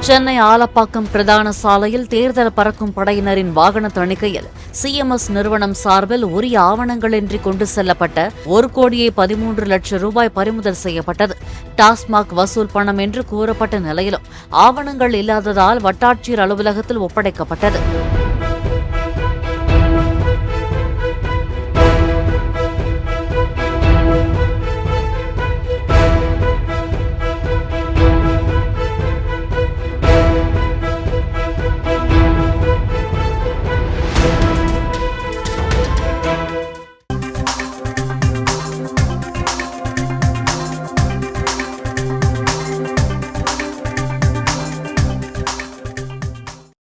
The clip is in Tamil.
சென்னை ஆலப்பாக்கம் பிரதான சாலையில் தேர்தல் பறக்கும் படையினரின் வாகன தணிக்கையில் சிஎம்எஸ் நிறுவனம் சார்பில் உரிய ஆவணங்களின்றி கொண்டு செல்லப்பட்ட 1,13,00,000 ரூபாய் பறிமுதல் செய்யப்பட்டது. டாஸ்மாக் வசூல் பணம் என்று கூறப்பட்ட நிலையிலும் ஆவணங்கள் இல்லாததால் வட்டாட்சியர் அலுவலகத்தில் ஒப்படைக்கப்பட்டது.